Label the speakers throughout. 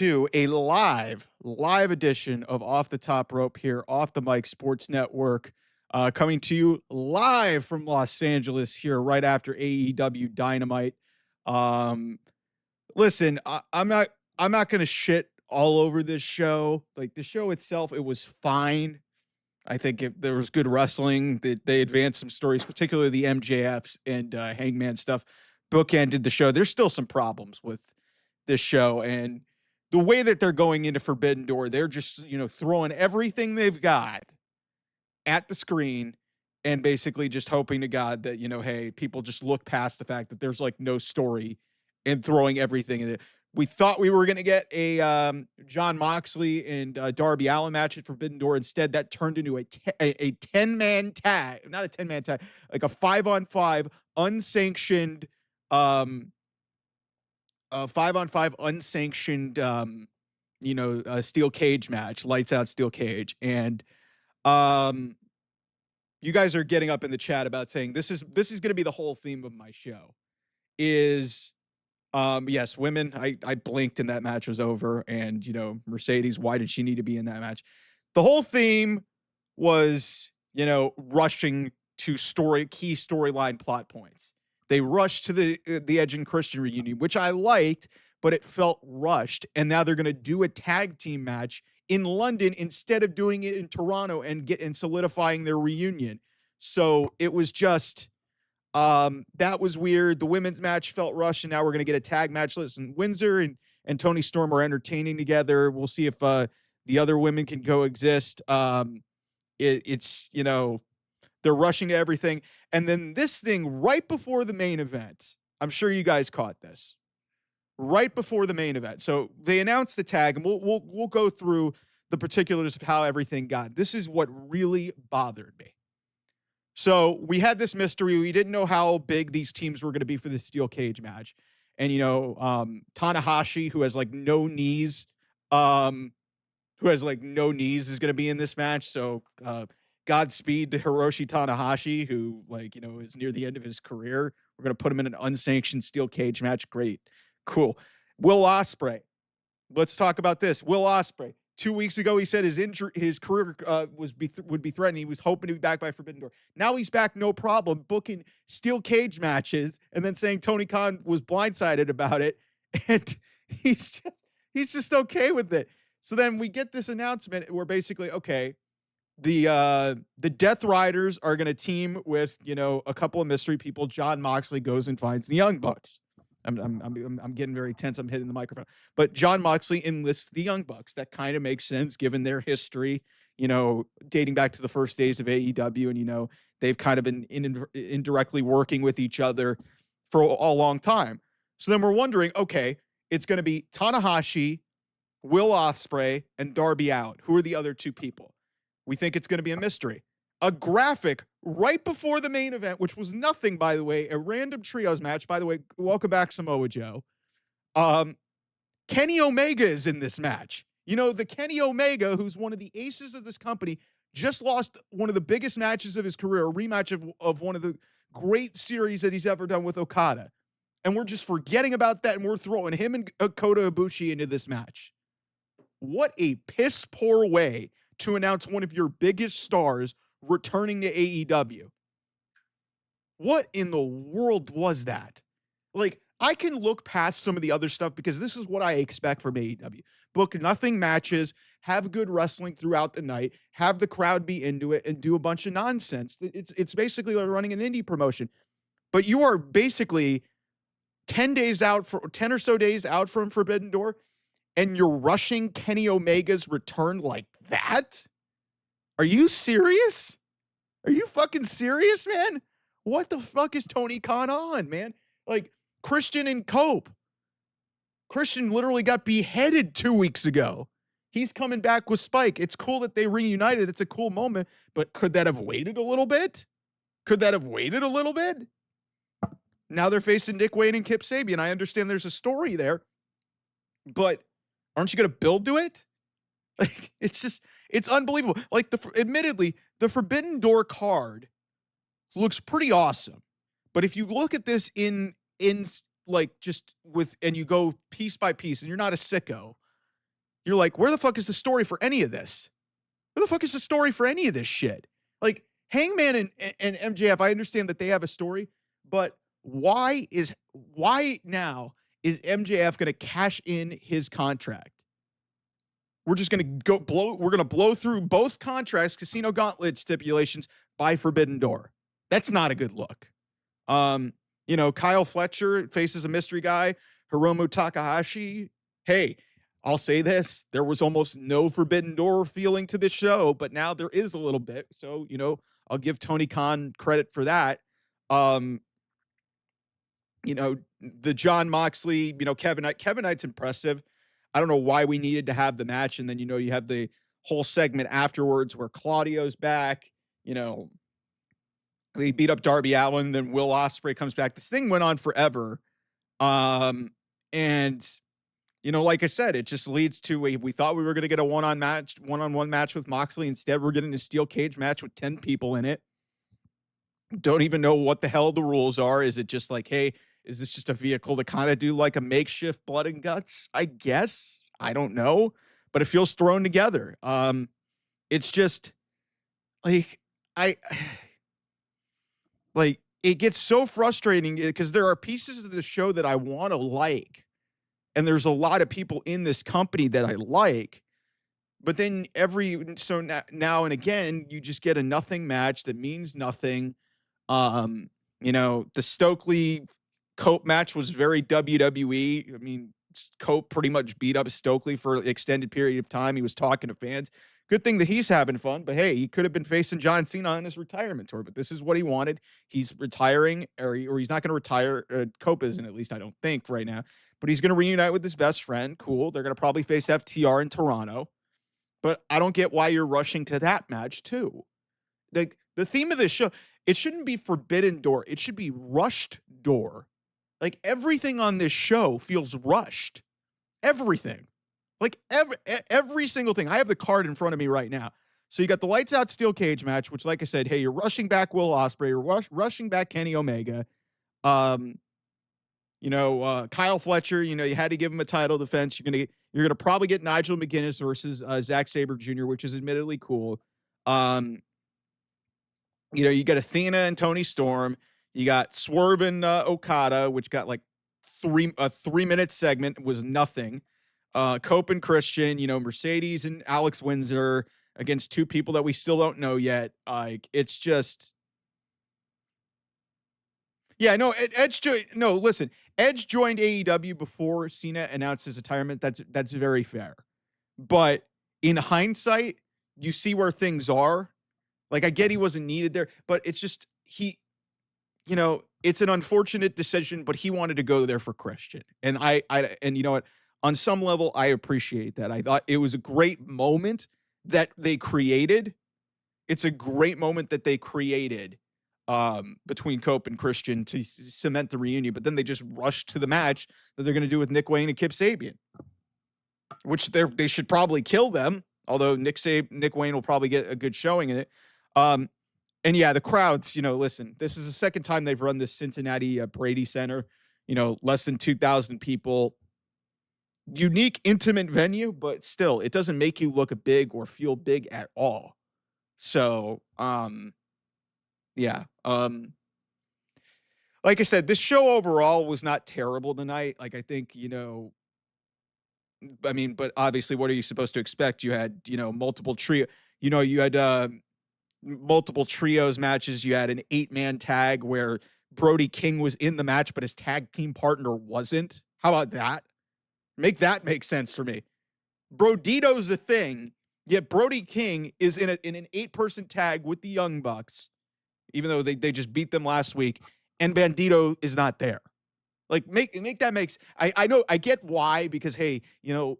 Speaker 1: to a live edition of Off the Top Rope here, Off the Mic Sports Network, coming to you live from Los Angeles here right after AEW Dynamite. Um, listen, I'm not gonna shit all over this show. Like the show itself, it was fine. I think there was good wrestling. They advanced some stories, particularly the MJFs and Hangman stuff. Bookended the show. There's still some problems with this show, and the way that they're going into Forbidden Door, they're just throwing everything they've got at the screen, and basically just hoping to God that hey, people just look past the fact that there's like no story, and throwing everything in it. We thought we were going to get a John Moxley and Darby Allin match at Forbidden Door. Instead, that turned into a 10-man tag, not a 10-man tag, like a 5-on-5 unsanctioned, a 5-on-5 unsanctioned, steel cage match, lights out steel cage. And you guys are getting up in the chat about saying this is going to be the whole theme of my show. Is yes, women. I blinked and that match was over. And Mercedes, why did she need to be in that match? The whole theme was rushing to key storyline plot points. They rushed to the Edge and Christian reunion, which I liked, but it felt rushed. And now they're going to do a tag team match in London instead of doing it in Toronto and solidifying their reunion. So it was just that was weird. The women's match felt rushed, and now we're going to get a tag match. Listen, Windsor and Tony Storm are entertaining together. We'll see if the other women can coexist. It's they're rushing to everything. And then this thing right before the main event, I'm sure you guys caught this. Right before the main event. So they announced the tag, and we'll go through the particulars of how everything got. This is what really bothered me. So we had this mystery. We didn't know how big these teams were going to be for the steel cage match. And Tanahashi, who has like no knees, is going to be in this match. So Godspeed to Hiroshi Tanahashi, who is near the end of his career. We're going to put him in an unsanctioned steel cage match. Great. Cool. Will Ospreay. Let's talk about this. Will Ospreay. 2 weeks ago, he said his career would be threatened. He was hoping to be back by Forbidden Door. Now he's back, no problem, booking steel cage matches, and then saying Tony Khan was blindsided about it, and he's just okay with it. So then we get this announcement where basically, okay, the Death Riders are going to team with a couple of mystery people. John Moxley goes and finds the Young Bucks. I'm getting very tense. I'm hitting the microphone. But John Moxley enlists the Young Bucks. That kind of makes sense given their history, dating back to the first days of AEW. And, they've kind of been indirectly working with each other for a long time. So then we're wondering, okay, it's going to be Tanahashi, Will Ospreay, and Darby Allin. Who are the other two people? We think it's going to be a mystery. A graphic right before the main event, which was nothing, by the way, a random trios match. By the way, welcome back, Samoa Joe. Kenny Omega is in this match. The Kenny Omega, who's one of the aces of this company, just lost one of the biggest matches of his career, a rematch of one of the great series that he's ever done with Okada. And we're just forgetting about that, and we're throwing him and Kota Ibushi into this match. What a piss poor way to announce one of your biggest stars returning to AEW. What in the world was that? I can look past some of the other stuff because this is what I expect from AEW. Book nothing matches, have good wrestling throughout the night, have the crowd be into it, and do a bunch of nonsense. It's basically like running an indie promotion. But you are basically 10 or so days out from Forbidden Door, and you're rushing Kenny Omega's return like that? Are you serious? Are you fucking serious, man? What the fuck is Tony Khan on, man? Christian and Cope. Christian literally got beheaded 2 weeks ago. He's coming back with Spike. It's cool that they reunited. It's a cool moment, but could that have waited a little bit? Now they're facing Nick Wayne and Kip Sabian. I understand there's a story there, but aren't you going to build to it? It's unbelievable. Admittedly, the Forbidden Door card looks pretty awesome. But if you look at this and you go piece by piece, and you're not a sicko, you're like, where the fuck is the story for any of this? Where the fuck is the story for any of this shit? Like Hangman and MJF, I understand that they have a story, but why now is MJF going to cash in his contract? We're just going to we're going to blow through both contracts, Casino Gauntlet stipulations by Forbidden Door. That's not a good look. Kyle Fletcher faces a mystery guy, Hiromu Takahashi. Hey, I'll say this, there was almost no Forbidden Door feeling to this show, but now there is a little bit. So, I'll give Tony Khan credit for that. The John Moxley, Kevin Knight's impressive. I don't know why we needed to have the match. And then, you have the whole segment afterwards where Claudio's back, they beat up Darby Allin, then Will Ospreay comes back. This thing went on forever. And like I said, it just leads to we thought we were going to get a one-on-one match with Moxley. Instead, we're getting a steel cage match with 10 people in it. Don't even know what the hell the rules are. Is it just like, hey, is this just a vehicle to kind of do like a makeshift blood and guts? I guess. I don't know, but it feels thrown together. It's just like, it gets so frustrating because there are pieces of the show that I want to like. And there's a lot of people in this company that I like, but then now and again, you just get a nothing match that means nothing. The Stokely Cope match was very WWE. I mean, Cope pretty much beat up Stokely for an extended period of time. He was talking to fans. Good thing that he's having fun, but hey, he could have been facing John Cena on his retirement tour, but this is what he wanted. He's retiring, or he's not going to retire. Cope isn't, at least I don't think right now, but he's going to reunite with his best friend. Cool. They're going to probably face FTR in Toronto, but I don't get why you're rushing to that match too. Like, the theme of this show, it shouldn't be Forbidden Door. It should be Rushed Door. Like, everything on this show feels rushed. Everything. Like, every single thing. I have the card in front of me right now. So you got the lights out steel cage match, which, like I said, hey, you're rushing back Will Ospreay. You're rushing back Kenny Omega. Kyle Fletcher, you had to give him a title defense. You're gonna probably get Nigel McGuinness versus Zack Sabre Jr., which is admittedly cool. You got Athena and Tony Storm. You got Swerve and Okada, which got like a 3-minute segment, was nothing. Cope and Christian, Mercedes and Alex Windsor against two people that we still don't know yet. It's just, yeah, no, Edge joined AEW before Cena announced his retirement. That's very fair. But in hindsight, you see where things are. Like, I get he wasn't needed there, but it's just, it's an unfortunate decision, but he wanted to go there for Christian. And and you know what? On some level, I appreciate that. I thought it was a great moment that they created. It's a great moment that they created between Cope and Christian to cement the reunion, but then they just rushed to the match that they're going to do with Nick Wayne and Kip Sabian, which they should probably kill them, although Nick Wayne will probably get a good showing in it. And yeah, the crowds, listen, this is the second time they've run this Cincinnati Brady Center, less than 2,000 people. Unique, intimate venue, but still, it doesn't make you look big or feel big at all. So, yeah. Like I said, this show overall was not terrible tonight. Like, I think, but obviously, what are you supposed to expect? You had, multiple multiple trios matches. You had an 8-man tag where Brody King was in the match, but his tag team partner wasn't. How about that? Make that make sense for me. Brodito's the thing, yet Brody King is in an 8-person tag with the Young Bucks, even though they just beat them last week, and Bandito is not there. Like, make that makes. I know, I get why, because hey, the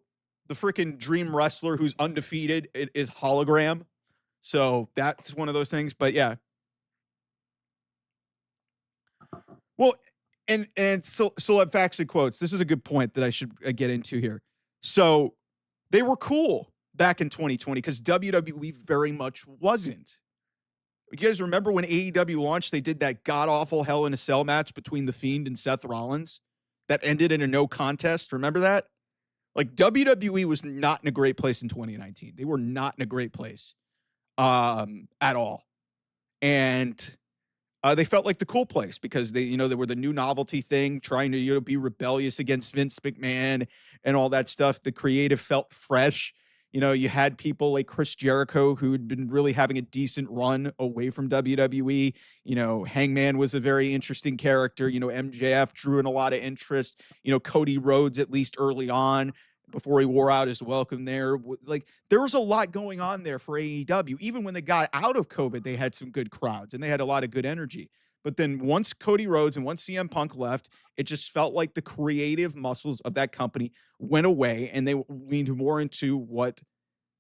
Speaker 1: freaking Dream Wrestler who's undefeated is hologram, so that's one of those things. But yeah, well. And celeb facts and quotes. This is a good point that I should get into here. So they were cool back in 2020 because WWE very much wasn't. You guys remember when AEW launched, they did that god-awful Hell in a Cell match between The Fiend and Seth Rollins that ended in a no contest? Remember that? Like WWE was not in a great place in 2019. They were not in a great place at all. And they felt like the cool place because they were the new novelty thing, trying to, be rebellious against Vince McMahon and all that stuff. The creative felt fresh. You had people like Chris Jericho who had been really having a decent run away from WWE. Hangman was a very interesting character. MJF drew in a lot of interest. Cody Rhodes, at least early on, before he wore out his welcome there. Like, there was a lot going on there for AEW. Even when they got out of COVID, they had some good crowds and they had a lot of good energy. But then once Cody Rhodes and once CM Punk left, it just felt like the creative muscles of that company went away and they leaned more into what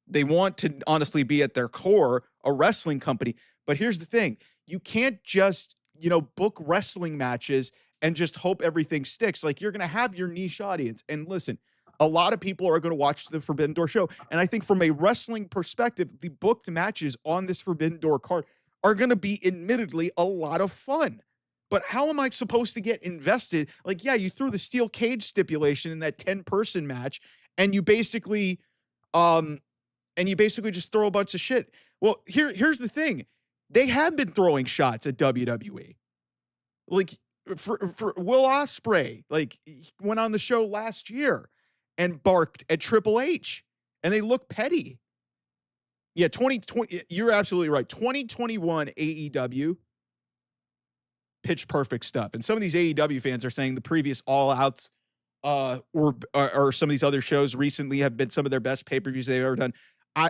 Speaker 1: they want to honestly be at their core, a wrestling company. But here's the thing. You can't just, book wrestling matches and just hope everything sticks. Like, you're going to have your niche audience. And listen, a lot of people are going to watch the Forbidden Door show. And I think from a wrestling perspective, the booked matches on this Forbidden Door card are going to be admittedly a lot of fun. But how am I supposed to get invested? Like, yeah, you threw the steel cage stipulation in that 10-person match and you basically just throw a bunch of shit. Well, here's the thing. They have been throwing shots at WWE. Like, for Will Ospreay, like, he went on the show last year and barked at Triple H, and they look petty. Yeah, 2020, you're absolutely right. 2021 AEW, pitch perfect stuff. And some of these AEW fans are saying the previous All Outs or some of these other shows recently have been some of their best pay-per-views they've ever done.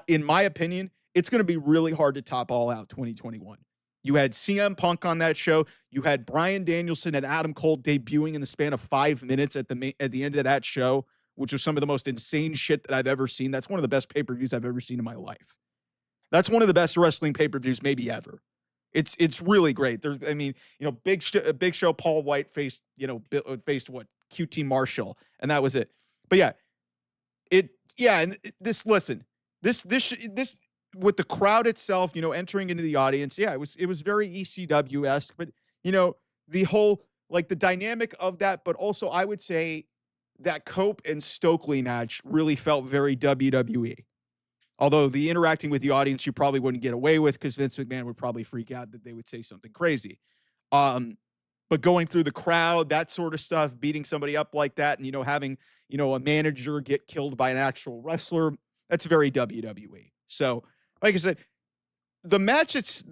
Speaker 1: In my opinion, it's going to be really hard to top All Out 2021. You had CM Punk on that show. You had Bryan Danielson and Adam Cole debuting in the span of 5 minutes at the end of that show, which was some of the most insane shit that I've ever seen. That's one of the best pay-per-views I've ever seen in my life. That's one of the best wrestling pay-per-views maybe ever. It's really great. Big Show Paul White faced what? QT Marshall, and that was it. But this with the crowd itself, entering into the audience, it was very ECW-esque, but the whole, like, the dynamic of that, but also I would say that Cope and Stokely match really felt very WWE. Although the interacting with the audience you probably wouldn't get away with because Vince McMahon would probably freak out that they would say something crazy. But going through the crowd, that sort of stuff, beating somebody up like that, and having a manager get killed by an actual wrestler, that's very WWE. So, like I said, the matches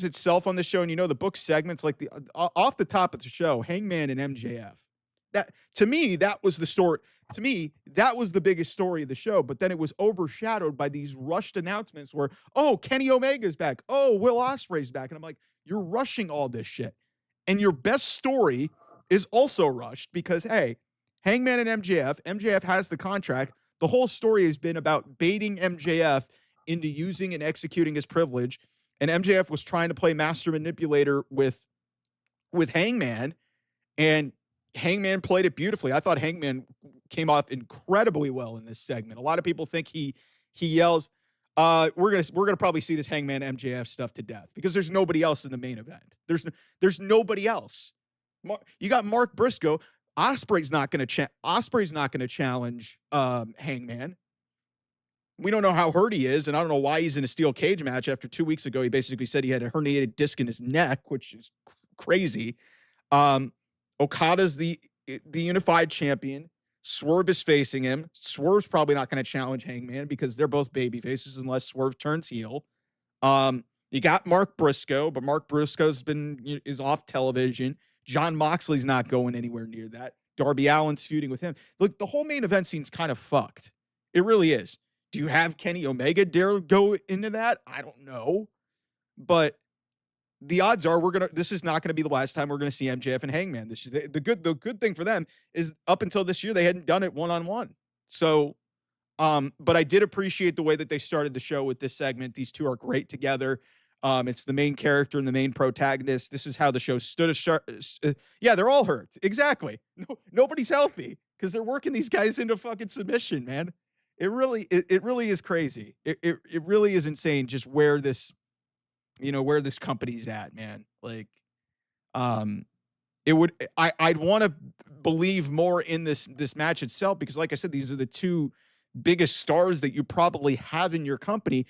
Speaker 1: itself on the show, and the book segments, like the off the top of the show, Hangman and MJF. That, to me, that was the story. To me, that was the biggest story of the show, but then it was overshadowed by these rushed announcements where, oh, Kenny Omega's back. Oh, Will Ospreay's back. And I'm like, you're rushing all this shit. And your best story is also rushed because, hey, Hangman and MJF has the contract. The whole story has been about baiting MJF into using and executing his privilege. And MJF was trying to play master manipulator with Hangman, and Hangman played it beautifully. I thought Hangman came off incredibly well in this segment. A lot of people think he yells. We're gonna probably see this Hangman MJF stuff to death because there's nobody else in the main event. There's nobody else. You got Mark Briscoe. Ospreay's not gonna challenge Hangman. We don't know how hurt he is, and I don't know why he's in a steel cage match. After 2 weeks ago, he basically said he had a herniated disc in his neck, which is crazy. Okada's the unified champion. Swerve is facing him. Swerve's probably not going to challenge Hangman because they're both baby faces unless Swerve turns heel. You got Mark Briscoe, but Mark is off television. Jon Moxley's not going anywhere near that. Darby Allin's feuding with him. Look, the whole main event scene's kind of fucked. It really is. Do you have Kenny Omega dare go into that? I don't know. But the odds are this is not going to be the last time we're going to see MJF and Hangman. The good thing for them is up until this year, they hadn't done it one-on-one. So, but I did appreciate the way that they started the show with this segment. These two are great together. It's the main character and the main protagonist. This is how the show stood. They're all hurt. Exactly. Nobody's healthy because they're working these guys into fucking submission, man. It really is crazy. It really is insane just where this company's at, man. Like, I'd want to believe more in this match itself, because like I said, these are the two biggest stars that you probably have in your company.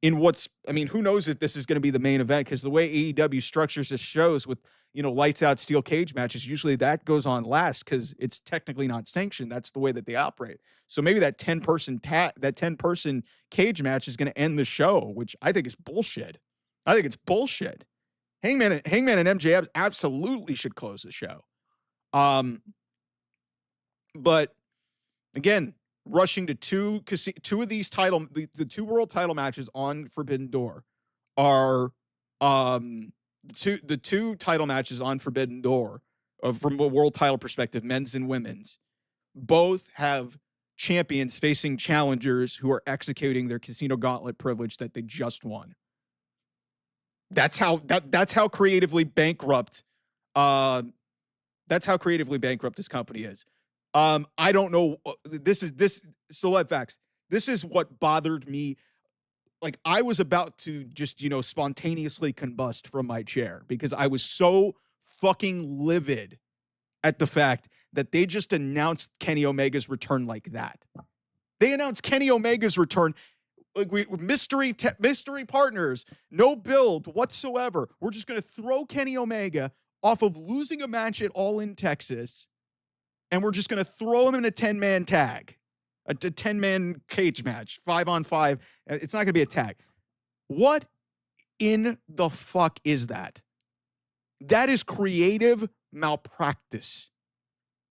Speaker 1: I mean, who knows if this is going to be the main event, because the way AEW structures its shows with, lights out steel cage matches, usually that goes on last because it's technically not sanctioned. That's the way that they operate. So maybe that 10-person cage match is going to end the show, which I think is bullshit. I think it's bullshit. Hangman and MJF absolutely should close the show. But again, rushing to two of these the two world title matches on Forbidden Door are the two title matches on Forbidden Door from a world title perspective, men's and women's, both have champions facing challengers who are executing their Casino Gauntlet privilege that they just won. That's how creatively bankrupt this company is. I don't know. Select facts. This is what bothered me. Like, I was about to just, spontaneously combust from my chair because I was so fucking livid at the fact that they just announced Kenny Omega's return like that. They announced Kenny Omega's return like mystery partners, no build whatsoever. We're just going to throw Kenny Omega off of losing a match at All In Texas, and we're just going to throw him in a 10-man tag, a 10-man cage match, 5-on-5. It's not going to be a tag. What in the fuck is that? That is creative malpractice.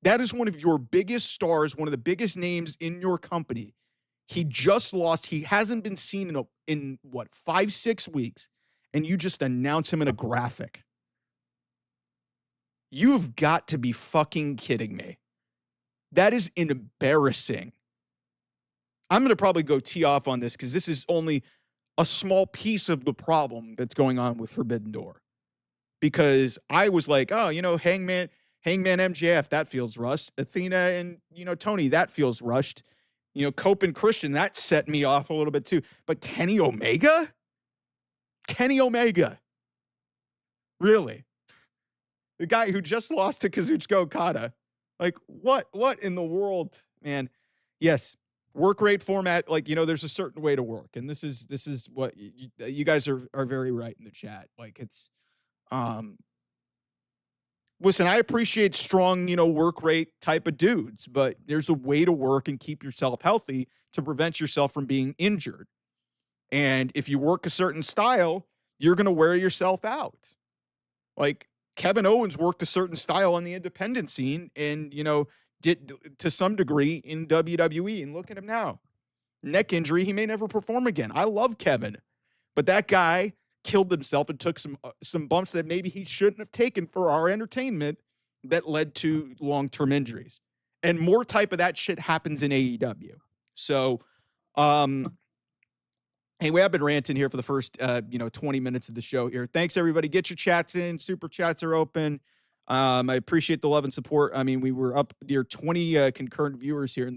Speaker 1: That is one of your biggest stars, one of the biggest names in your company. He just lost. He hasn't been seen in 5-6 weeks, and you just announce him in a graphic. You've got to be fucking kidding me. That is embarrassing. I'm going to probably go tee off on this because this is only a small piece of the problem that's going on with Forbidden Door. Because I was like, oh, Hangman MJF, that feels rushed. Athena and, Tony, that feels rushed. Cope and Christian, that set me off a little bit too. But Kenny Omega? Kenny Omega. Really? The guy who just lost to Kazuchika Okada. Like, what in the world, man? Yes, work rate format, there's a certain way to work. And this is what you guys are very right in the chat. Like, it's, listen, I appreciate strong, work rate type of dudes, but there's a way to work and keep yourself healthy to prevent yourself from being injured. And if you work a certain style, you're going to wear yourself out. Like, Kevin Owens worked a certain style on the independent scene and, did to some degree in WWE. And look at him now. Neck injury, he may never perform again. I love Kevin, but that guy killed himself and took some bumps that maybe he shouldn't have taken for our entertainment that led to long-term injuries. And more type of that shit happens in AEW. So, anyway, I've been ranting here for the first, 20 minutes of the show here. Thanks, everybody. Get your chats in. Super chats are open. I appreciate the love and support. I mean, we were up near 20 concurrent viewers here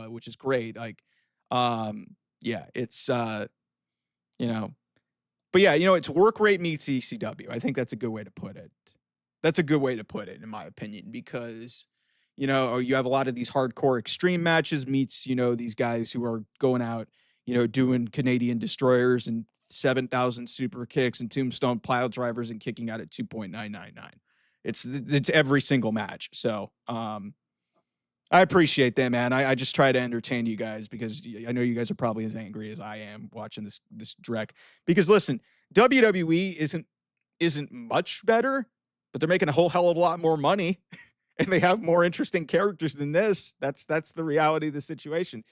Speaker 1: which is great. Like, yeah, it's, but yeah, it's work rate meets ECW. I think that's a good way to put it. That's a good way to put it, in my opinion, because, you have a lot of these hardcore extreme matches meets, these guys who are going out, doing Canadian destroyers and 7,000 super kicks and tombstone pile drivers and kicking out at 2.999. It's every single match. So, I appreciate that, man. I just try to entertain you guys because I know you guys are probably as angry as I am watching this Drek. Because listen, WWE isn't much better, but they're making a whole hell of a lot more money, and they have more interesting characters than this. That's the reality of the situation.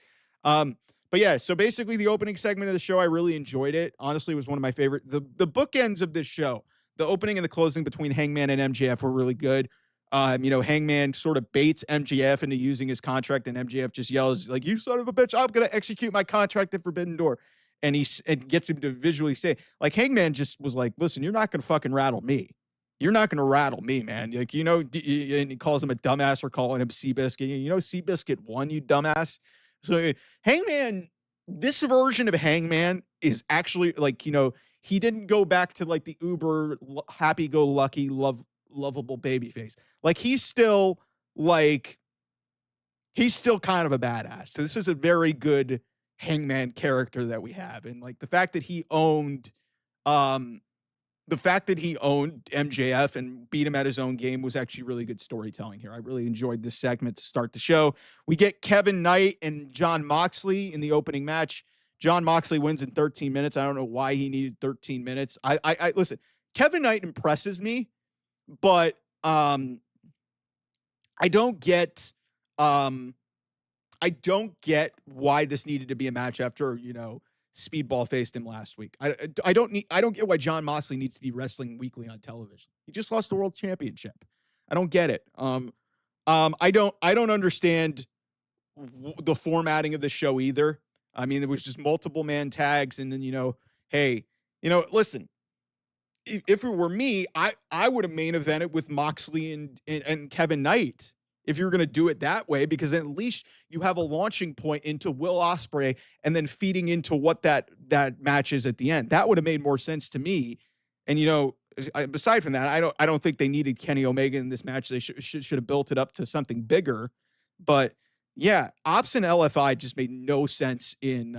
Speaker 1: But yeah, so basically the opening segment of the show, I really enjoyed it. Honestly, it was one of my favorite. The bookends of this show, the opening and the closing between Hangman and MJF were really good. Hangman sort of baits MJF into using his contract, and MJF just yells, like, "You son of a bitch, I'm going to execute my contract at Forbidden Door." And and gets him to visually say, like, Hangman just was like, "Listen, you're not going to fucking rattle me. You're not going to rattle me, man." Like, and he calls him a dumbass for calling him Seabiscuit. Seabiscuit won, you dumbass. So Hangman, this version of Hangman is actually like, he didn't go back to like the uber happy-go-lucky lovable babyface. Like he's still like he's still kind of a badass. So this is a very good Hangman character that we have, and like the fact that he owned um MJF and beat him at his own game was actually really good storytelling here. I really enjoyed this segment to start the show. We get Kevin Knight and Jon Moxley in the opening match. Jon Moxley wins in 13 minutes. I don't know why he needed 13 minutes. I listen, Kevin Knight impresses me, but I don't get I don't get why this needed to be a match after, Speedball faced him last week. I don't get why Jon Moxley needs to be wrestling weekly on television. He just lost the world championship. I don't get it. I don't understand the formatting of the show either. I mean, there was just multiple man tags, and then listen, if it were me, I would have main evented with Moxley and Kevin Knight if you're going to do it that way, because then at least you have a launching point into Will Ospreay and then feeding into what that match is at the end. That would have made more sense to me. And, aside from that, I don't think they needed Kenny Omega in this match. They should have built it up to something bigger. But yeah, Ops and LFI just made no sense in,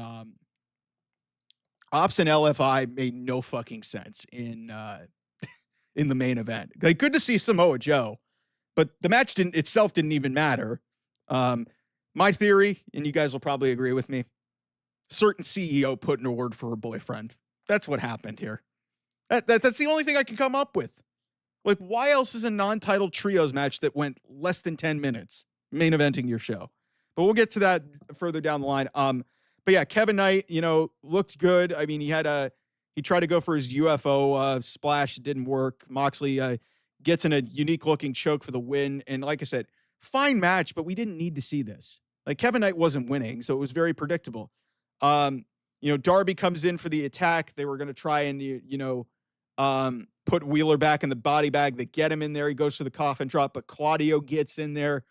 Speaker 1: Ops and LFI made no fucking sense in the main event. Like, good to see Samoa Joe, but the match didn't even matter. My theory, and you guys will probably agree with me, certain CEO put in a word for her boyfriend. That's what happened here. That's the only thing I can come up with. Like, why else is a non-title trios match that went less than 10 minutes main eventing your show? But we'll get to that further down the line. But yeah, Kevin Knight, looked good. I mean, he tried to go for his UFO splash. It didn't work. Moxley gets in a unique looking choke for the win. And like I said, fine match, but we didn't need to see this. Like, Kevin Knight wasn't winning, so it was very predictable. Darby comes in for the attack. They were going to try and, put Wheeler back in the body bag. They get him in there. He goes for the coffin drop, but Claudio gets in there.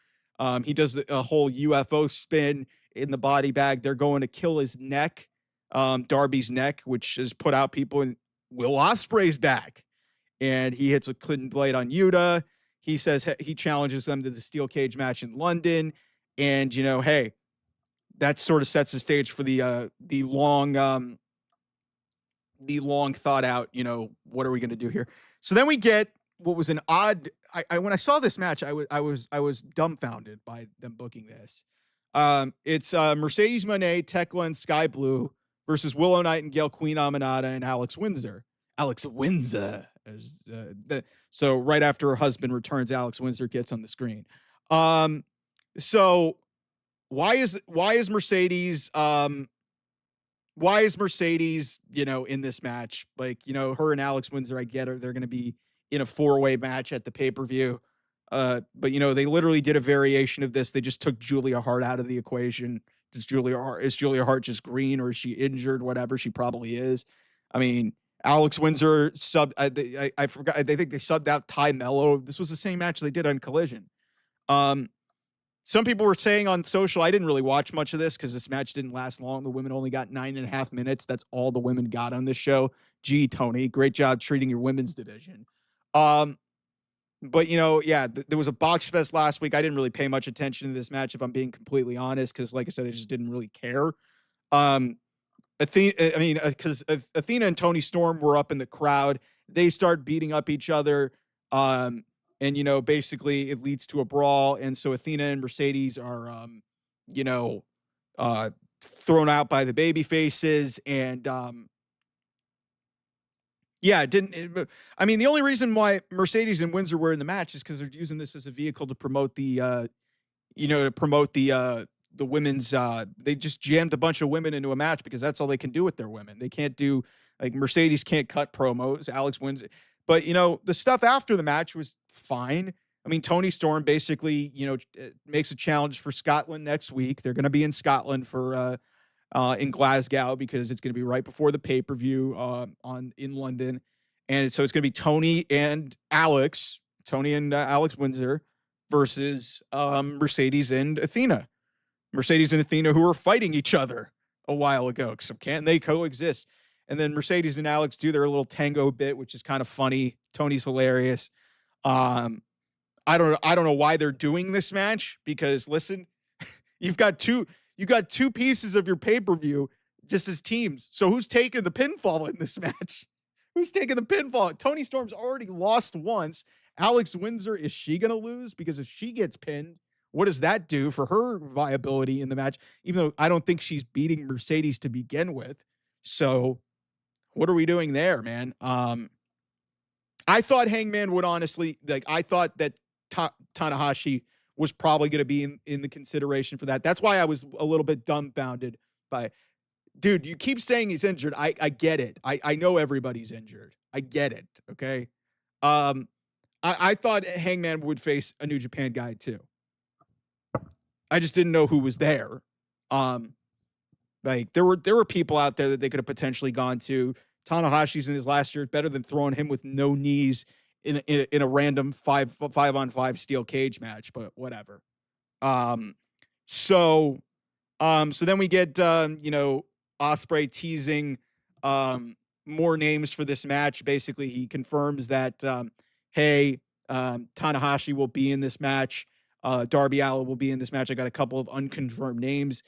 Speaker 1: He does a whole UFO spin in the body bag. They're going to kill his neck, Darby's neck, which has put out people, and Will Ospreay's back. And he hits a clean blade on Yuta. He says he challenges them to the steel cage match in London. And, hey, that sort of sets the stage for the long thought out, what are we going to do here? So then we get what was an odd, when I saw this match, I was dumbfounded by them booking this. It's Mercedes Moné, Tekla, and Sky Blue versus Willow Nightingale, Queen Aminata, and Alex Windsor. So right after her husband returns, Alex Windsor gets on the screen. So why is Mercedes, in this match? Like, her and Alex Windsor, I get her. They're going to be in a 4-way match at the pay-per-view. But they literally did a variation of this. They just took Julia Hart out of the equation. Is Julia Hart just green, or is she injured? Whatever, she probably is. I mean, Alex Windsor I forgot. They think they subbed out Ty Mello. This was the same match they did on Collision. Some people were saying on social, I didn't really watch much of this because this match didn't last long. The women only got 9.5 minutes. That's all the women got on this show. Gee, Tony, great job treating your women's division. But, there was a box fest last week. I didn't really pay much attention to this match, if I'm being completely honest, because like I said, I just didn't really care. Because Athena and Toni Storm were up in the crowd. They start beating up each other. And, basically it leads to a brawl. And so Athena and Mercedes are, thrown out by the baby faces. And, the only reason why Mercedes and Windsor were in the match is because they're using this as a vehicle to promote the women's, they just jammed a bunch of women into a match because that's all they can do with their women. They can't do, like, Mercedes can't cut promos, Alex Windsor. But, the stuff after the match was fine. I mean, Toni Storm basically, makes a challenge for Scotland next week. They're going to be in Scotland for, in Glasgow, because it's going to be right before the pay-per-view in London. And so it's going to be Toni and Alex Windsor versus Mercedes and Athena. Mercedes and Athena, who were fighting each other a while ago. So can't they coexist? And then Mercedes and Alex do their little tango bit, which is kind of funny. Tony's hilarious. Um, I don't know why they're doing this match because listen, you've got two pieces of your pay-per-view just as teams. So who's taking the pinfall in this match? Who's taking the pinfall? Tony Storm's already lost once. Alex Windsor, is she going to lose? Because if she gets pinned, what does that do for her viability in the match? Even though I don't think she's beating Mercedes to begin with. So what are we doing there, man? I thought Hangman would honestly, like, I thought that Tanahashi was probably going to be in the consideration for that. That's why I was a little bit dumbfounded by, dude, you keep saying he's injured. I get it. I know everybody's injured. I get it. Okay. Um, I thought Hangman would face a New Japan guy too. I just didn't know who was there. Um, like there were people out there that they could have potentially gone to. Tanahashi's in his last year, better than throwing him with no knees in a random 5-on-5 steel cage match, but whatever. Um, so so then we get Ospreay teasing more names for this match. Basically, he confirms that hey, Tanahashi will be in this match. Darby Allin will be in this match. I got a couple of unconfirmed names.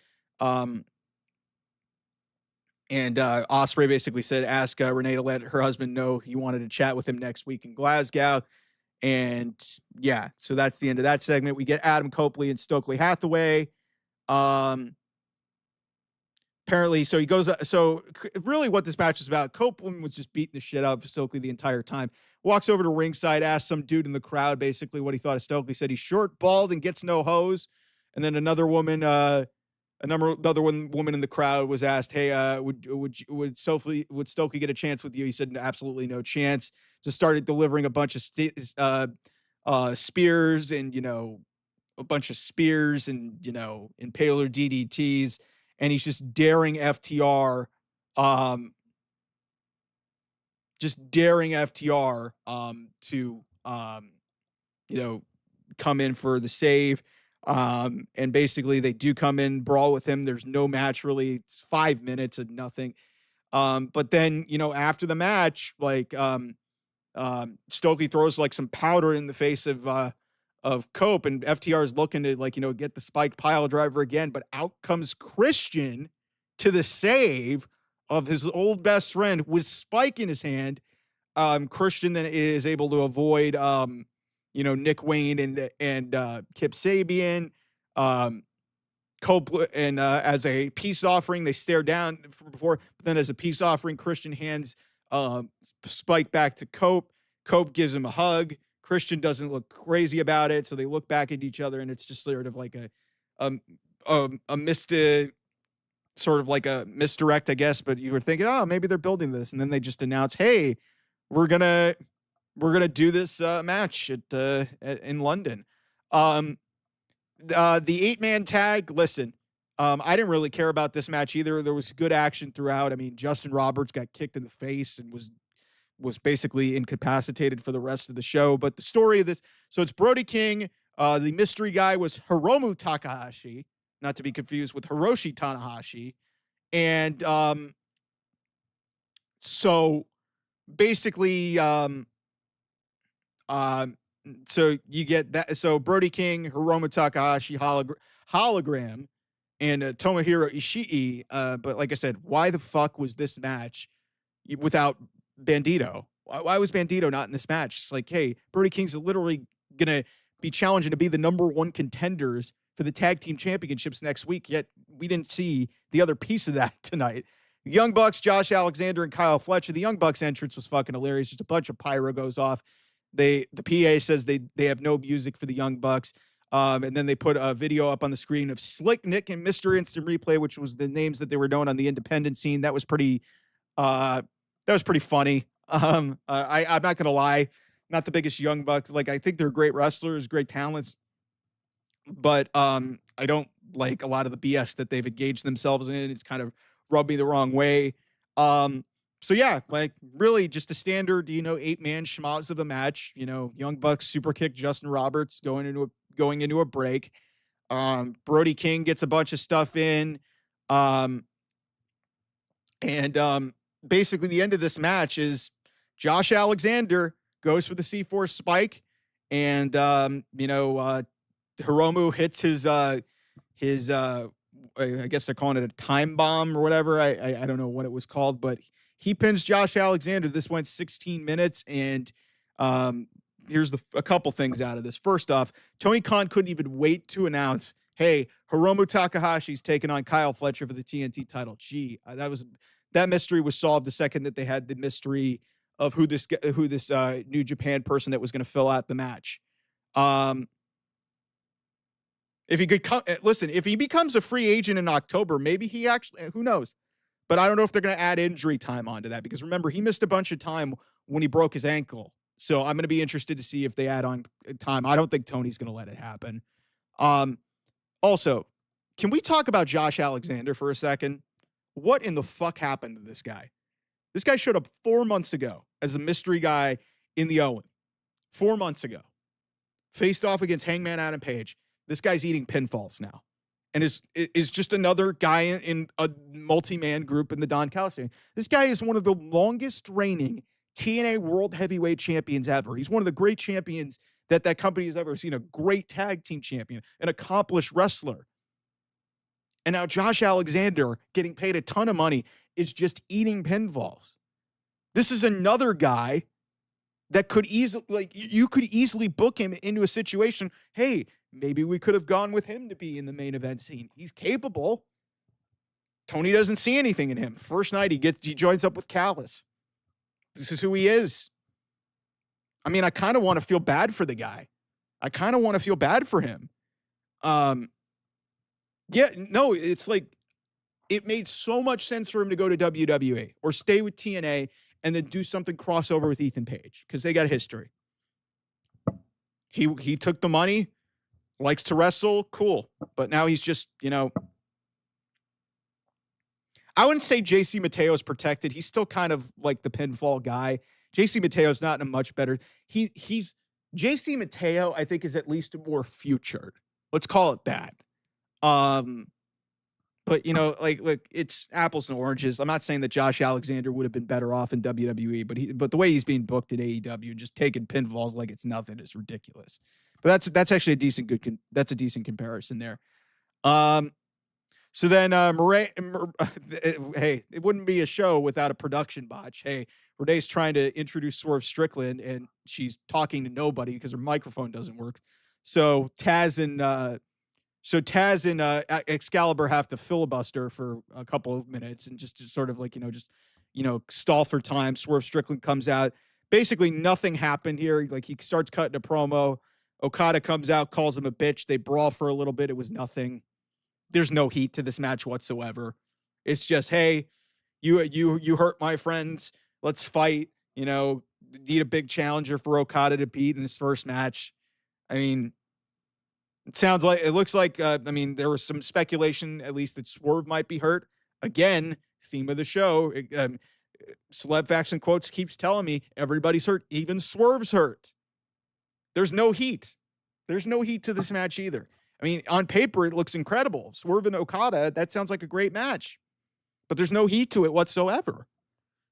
Speaker 1: And Ospreay basically said, ask Renee to let her husband know he wanted to chat with him next week in Glasgow. And yeah, so that's the end of that segment. We get Adam Copley and Stokely Hathaway. Apparently, so he goes, so really what this match is about, Copeland was just beating the shit out of Stokely the entire time. Walks over to ringside, asks some dude in the crowd basically what he thought of Stokely. Said he's short, bald, and gets no hose. And then another woman, woman in the crowd was asked, "Hey, would Stokely get a chance with you?" He said, "Absolutely no chance." Just started delivering a bunch of spears and a bunch of spears and impaler DDTs, and he's just daring FTR, to come in for the save. And basically they do come in, brawl with him. There's no match really. It's 5 minutes of nothing. But then, after the match, like, Stokely throws like some powder in the face of Cope, and FTR is looking to get the spiked pile driver again, but out comes Christian to the save of his old best friend with Spike in his hand. Christian then is able to avoid Nick Wayne and Kip Sabian. Cope and as a peace offering, they stare down before, but then as a peace offering, Christian hands Spike back to Cope. Cope gives him a hug. Christian doesn't look crazy about it, so they look back at each other, and it's just sort of like sort of like a misdirect, I guess. But you were thinking, oh, maybe they're building this, and then they just announce, hey, we're gonna do this match in London. The 8-man tag. Listen, I didn't really care about this match either. There was good action throughout. I mean, Justin Roberts got kicked in the face and was basically incapacitated for the rest of the show. But the story of this, so it's Brody King. The mystery guy was Hiromu Takahashi, not to be confused with Hiroshi Tanahashi. And so basically, so you get that. So Brody King, Hiromu Takahashi, hologram, and Tomohiro Ishii. But like I said, why the fuck was this match without Bandito? Why was Bandito not in this match? It's like, hey, Brody King's literally gonna be challenging to be the number one contenders for the tag team championships next week. Yet we didn't see the other piece of that tonight. The Young Bucks, Josh Alexander and Kyle Fletcher. The Young Bucks entrance was fucking hilarious. Just a bunch of pyro goes off. The PA says they have no music for the Young Bucks. And then they put a video up on the screen of Slick Nick and Mr. Instant Replay, which was the names that they were known on the independent scene. That was pretty funny. I'm not gonna lie, not the biggest Young Bucks. Like, I think they're great wrestlers, great talents, but I don't like a lot of the BS that they've engaged themselves in. It's kind of rubbed me the wrong way. So yeah, like really just a standard, 8-man schmoz of a match. Young Bucks super kick Justin Roberts going into a break. Brody King gets a bunch of stuff in. And basically the end of this match is Josh Alexander goes for the C4 spike, And Hiromu hits his I guess they're calling it a time bomb or whatever. I don't know what it was called, but he pins Josh Alexander. This went 16 minutes, and um, here's a couple things out of this. First off, Tony Khan couldn't even wait to announce, "Hey, Hiromu Takahashi's taking on Kyle Fletcher for the TNT title." Gee, that mystery was solved the second that they had the mystery of who this New Japan person that was going to fill out the match. Um, if he could listen, if he becomes a free agent in October, maybe he actually, who knows? But I don't know if they're going to add injury time onto that, because remember, he missed a bunch of time when he broke his ankle. So I'm going to be interested to see if they add on time. I don't think Tony's going to let it happen. Also, can we talk about Josh Alexander for a second? What in the fuck happened to this guy? This guy showed up 4 months ago as a mystery guy in the Owen. 4 months ago. Faced off against Hangman Adam Page. This guy's eating pinfalls now. And is just another guy in a multi-man group in the Don Callis. This guy is one of the longest reigning TNA World Heavyweight Champions ever. He's one of the great champions that company has ever seen, a great tag team champion, an accomplished wrestler. And now Josh Alexander, getting paid a ton of money, is just eating pinfalls. This is another guy that could easily, you could easily book him into a situation. Hey, maybe we could have gone with him to be in the main event scene. He's capable. Tony doesn't see anything in him. First night he joins up with Callis. This is who he is. I mean, I kind of want to feel bad for the guy. I kind of want to feel bad for him. It's like, it made so much sense for him to go to WWE or stay with TNA and then do something crossover with Ethan Page, because they got history. He took the money, likes to wrestle, cool. But now he's just, I wouldn't say JC Mateo is protected. He's still kind of like the pinfall guy. JC Mateo's not in a much better. He's JC Mateo, I think, is at least more futured. Let's call it that. But it's apples and oranges. I'm not saying that Josh Alexander would have been better off in WWE, but the way he's being booked at AEW, just taking pinfalls like it's nothing, is ridiculous. But that's actually a decent comparison there. So then hey, it wouldn't be a show without a production botch. Hey, Renee's trying to introduce Swerve Strickland, and she's talking to nobody because her microphone doesn't work. So Taz and Excalibur have to filibuster for a couple of minutes and just to sort of stall for time. Swerve Strickland comes out. Basically, nothing happened here. Like, he starts cutting a promo. Okada comes out, calls him a bitch. They brawl for a little bit. It was nothing. There's no heat to this match whatsoever. It's just, hey, you hurt my friends. Let's fight. Need a big challenger for Okada to beat in his first match. I mean, it looks like, there was some speculation, at least, that Swerve might be hurt. Again, theme of the show. Celeb Faction Quotes keeps telling me everybody's hurt. Even Swerve's hurt. There's no heat. There's no heat to this match either. I mean, on paper, it looks incredible. Swerve and Okada, that sounds like a great match. But there's no heat to it whatsoever.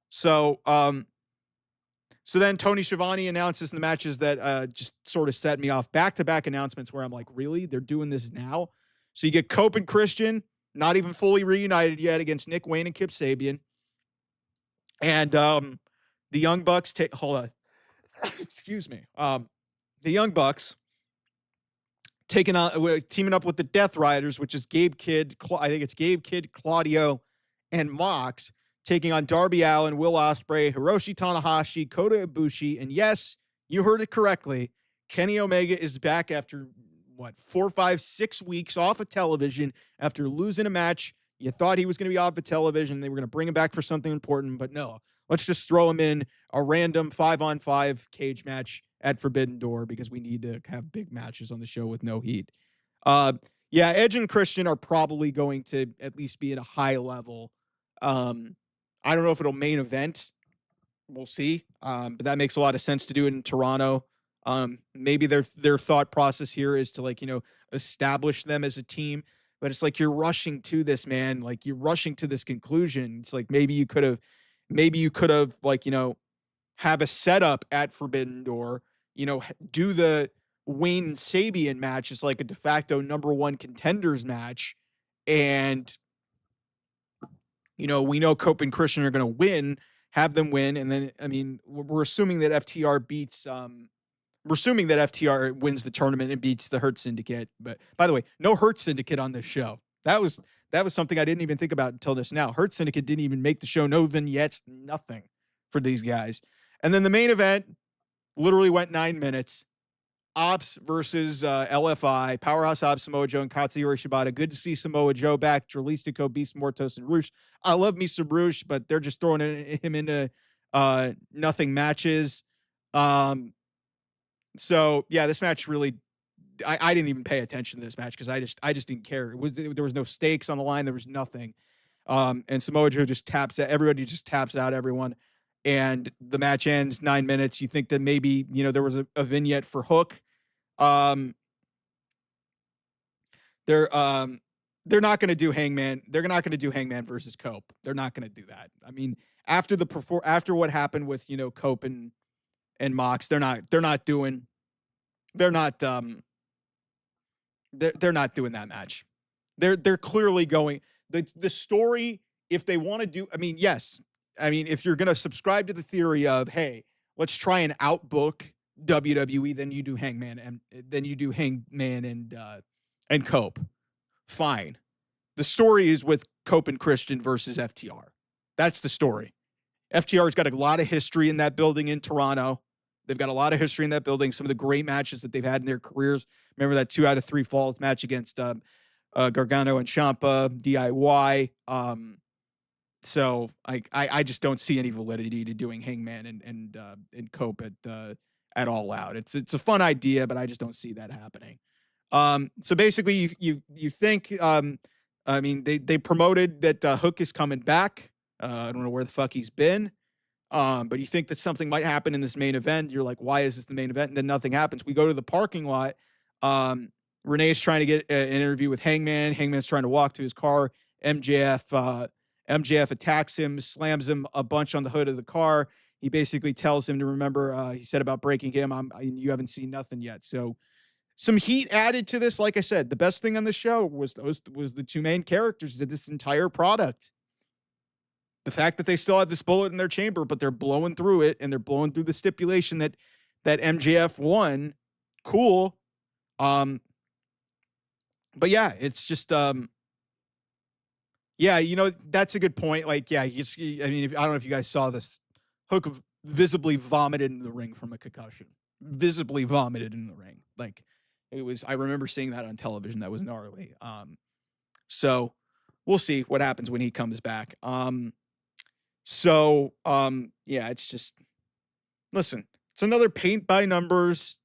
Speaker 1: So then Tony Schiavone announces the matches that just sort of set me off. Back-to-back announcements where I'm like, really? They're doing this now? So you get Cope and Christian, not even fully reunited yet, against Nick Wayne and Kip Sabian. And the Young Bucks hold on. Excuse me. The Young Bucks teaming up with the Death Riders, which is Gabe Kidd, Claudio, and Mox, taking on Darby Allin, Will Ospreay, Hiroshi Tanahashi, Kota Ibushi, and yes, you heard it correctly, Kenny Omega is back after 4, 5, 6 weeks off of television after losing a match. You thought he was going to be off of television. They were going to bring him back for something important, but no. Let's just throw him in a random 5-on-5 cage match at Forbidden Door, because we need to have big matches on the show with no heat. Edge and Christian are probably going to at least be at a high level. I don't know if it'll main event. We'll see. But that makes a lot of sense to do it in Toronto. Maybe their thought process here is to establish them as a team. But it's like, you're rushing to this, man. Like, you're rushing to this conclusion. It's like, maybe you could have have a setup at Forbidden Door. do the Wayne and Sabian match as like a de facto #1 contenders match. And, we know Cope and Christian are going to win, have them win. And then, I mean, we're assuming that we're assuming that FTR wins the tournament and beats the Hurt Syndicate. But by the way, no Hurt Syndicate on this show. That was something I didn't even think about until this now. Hurt Syndicate didn't even make the show. No vignettes, nothing for these guys. And then the main event literally went 9 minutes. Ops versus LFI, Powerhouse Ops, Samoa Joe, and Katsuyori Shibata. Good to see Samoa Joe back. Dralistico, Beast Mortos, and Roosh. I love me some Roosh, but they're just throwing him into nothing matches. So yeah, this match really, I didn't even pay attention to this match because I just didn't care. There was no stakes on the line. There was nothing. And Samoa Joe just everybody just taps out everyone. And the match ends 9 minutes. You think that maybe, there was a vignette for Hook. They're not going to do Hangman. They're not going to do Hangman versus Cope. They're not going to do that. I mean, after what happened with, Cope and Mox, they're not doing that match. They're clearly going the story. If they want to do, I mean, yes. I mean, if you're going to subscribe to the theory of, hey, let's try and outbook WWE, then you do Hangman and Cope. Fine. The story is with Cope and Christian versus FTR. That's the story. FTR's got a lot of history in that building in Toronto. They've got a lot of history in that building. Some of the great matches that they've had in their careers. Remember that 2 out of 3 falls match against Gargano and Ciampa, DIY. So I just don't see any validity to doing Hangman and Cope at All Out. It's a fun idea, but I just don't see that happening. So basically, you think, I mean, they promoted that Hook is coming back. I don't know where the fuck he's been. But you think that something might happen in this main event. You're like, why is this the main event? And then nothing happens. We go to the parking lot. Renee's trying to get an interview with Hangman. Hangman's trying to walk to his car. MJF attacks him, slams him a bunch on the hood of the car. He basically tells him to remember, he said about breaking him, you haven't seen nothing yet. So some heat added to this. Like I said, the best thing on the show was the 2 main characters of this entire product. The fact that they still have this bullet in their chamber, but they're blowing through it, and they're blowing through the stipulation that MJF won. Cool. But yeah, it's just, yeah, that's a good point. Like, yeah, I mean, I don't know if you guys saw this. Hook visibly vomited in the ring from a concussion. Visibly vomited in the ring. Like, I remember seeing that on television. That was gnarly. So we'll see what happens when he comes back. Yeah, it's just, listen, it's another paint by numbers,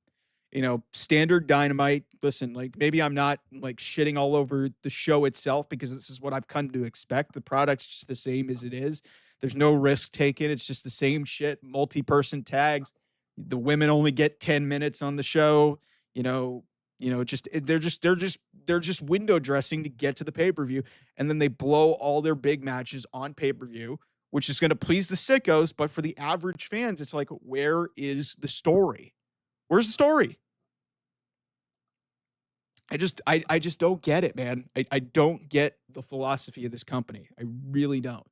Speaker 1: standard Dynamite. Listen, like, maybe I'm not like shitting all over the show itself because this is what I've come to expect. The product's just the same as it is. There's no risk taken. It's just the same shit. Multi-person tags. The women only get 10 minutes on the show. They're just window dressing to get to the pay-per-view. And then they blow all their big matches on pay-per-view, which is going to please the sickos. But for the average fans, it's like, where is the story? Where's the story? I just don't get it, man. I don't get the philosophy of this company. I really don't.